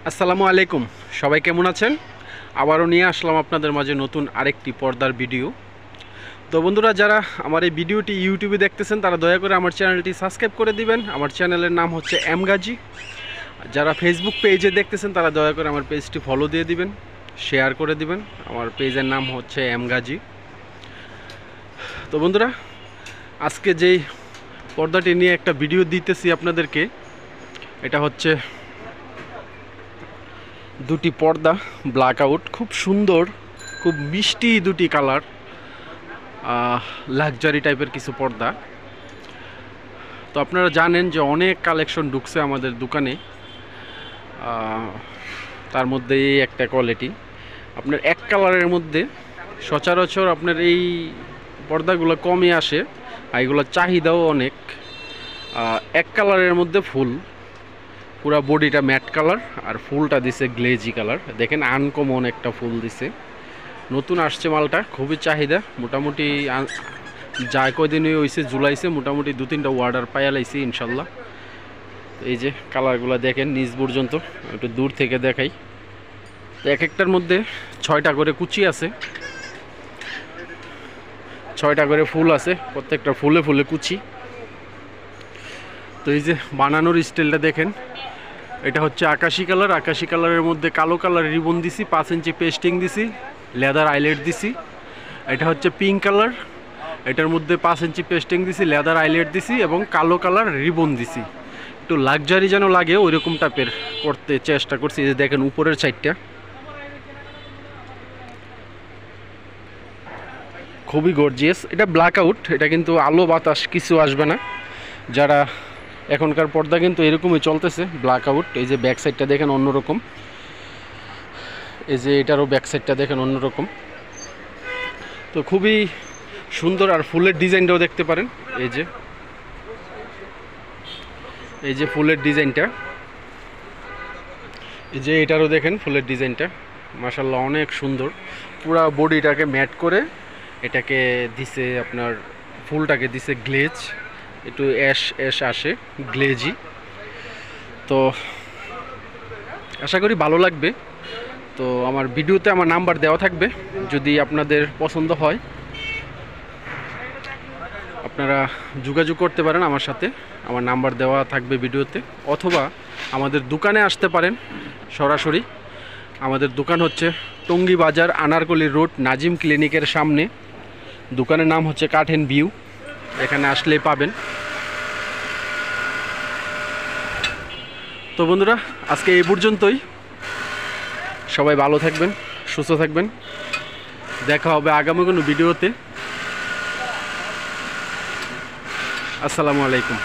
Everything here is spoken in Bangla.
আসসালামু আলাইকুম, সবাই কেমন আছেন? আবারও নিয়ে আসলাম আপনাদের মাঝে নতুন আরেকটি পর্দার ভিডিও। তো বন্ধুরা, যারা আমার এই ভিডিওটি ইউটিউবে দেখতেছেন তারা দয়া করে আমার চ্যানেলটি সাবস্ক্রাইব করে দিবেন। আমার চ্যানেলের নাম হচ্ছে এম গাজী। যারা ফেসবুক পেজে দেখতেছেন তারা দয়া করে আমার পেজটি ফলো দিয়ে দিবেন, শেয়ার করে দিবেন। আমার পেজের নাম হচ্ছে এম গাজী। তো বন্ধুরা, আজকে যেই পর্দাটি নিয়ে একটা ভিডিও দিতেছি আপনাদেরকে, এটা হচ্ছে দুটি পর্দা ব্ল্যাক আউট, খুব সুন্দর, খুব মিষ্টি দুটি কালার, লাক্সারি টাইপের কিছু পর্দা। তো আপনারা জানেন যে অনেক কালেকশন ঢুকছে আমাদের দোকানে, তার মধ্যে এই একটা কোয়ালিটি আপনার এক কালারের মধ্যে সচরাচর আপনার এই পর্দাগুলো কমই আসে, আর এগুলোর চাহিদাও অনেক। এক কালারের মধ্যে ফুল, পুরা বডিটা ম্যাট কালার আর ফুলটা দিছে গ্লেজি কালার। দেখেন আনকমন একটা ফুল দিছে, নতুন আসছে মালটা, খুবই চাহিদা। মোটামুটি যা কয়দিনই হয়েছে জুলাইছে, মোটামুটি 2-3টা অর্ডার পাইয়া লাইছি ইনশাল্লাহ। এই যে কালারগুলো দেখেন নিচ পর্যন্ত, একটু দূর থেকে দেখাই। তো এক একটার মধ্যে 6টা করে কুচি আছে, 6টা করে ফুল আছে, প্রত্যেকটা ফুলে ফুলে কুচি। তো এই যে বানানোর স্টাইলটা দেখেন, এটা হচ্ছে আকাশি কালার, আকাশি কালারের মধ্যে কালো কালার রিবন দিছি, 5 ইঞ্চি পেস্টিং দিছি, লেদার আইলেট দিছি। এটা হচ্ছে পিঙ্ক কালার, এটার মধ্যে 5 ইঞ্চি পেস্টিং দিছি, লেদার আইলেট দিছি এবং কালো কালার রিবন দিছি। একটু লাক্সারি যেন লাগে ওইরকম টাইপের করতে চেষ্টা করছি। এই যে দেখেন উপরের সাইডটা খুবই গর্জিয়াস। এটা ব্ল্যাক আউট, এটা কিন্তু আলো বাতাস কিছু আসবে না। যারা এখনকার পর্দা কিন্তু এরকমই চলতেছে ব্ল্যাক আউট। এই যে ব্যাক সাইডটা দেখেন অন্যরকম, এই যে এটারও ব্যাক সাইডটা দেখেন অন্যরকম। তো খুবই সুন্দর, আর ফুলের ডিজাইনটাও দেখতে পারেন। এই যে ফুলের ডিজাইনটা, এই যে এটারও দেখেন ফুলের ডিজাইনটা, মাশাআল্লাহ অনেক সুন্দর। পুরা বডিটাকে ম্যাট করে এটাকে দিছে, আপনার ফুলটাকে দিছে গ্লেজ, একটু অ্যাশ অ্যাশ আসে, গ্লেজি। তো আশা করি ভালো লাগবে। তো আমার ভিডিওতে আমার নাম্বার দেওয়া থাকবে, যদি আপনাদের পছন্দ হয় আপনারা যোগাযোগ করতে পারেন আমার সাথে। আমার নাম্বার দেওয়া থাকবে ভিডিওতে, অথবা আমাদের দোকানে আসতে পারেন সরাসরি। আমাদের দোকান হচ্ছে টঙ্গী বাজার, আনারকলি রোড, নাজিম ক্লিনিকের সামনে। দোকানের নাম হচ্ছে কাঠেন ভিউ, এখানে আসলেই পাবেন। তো বন্ধুরা, আজকে এই পর্যন্তই। সবাই ভালো থাকবেন, সুস্থ থাকবেন, দেখা হবে আগামী কোনো ভিডিওতে। আসসালামু আলাইকুম।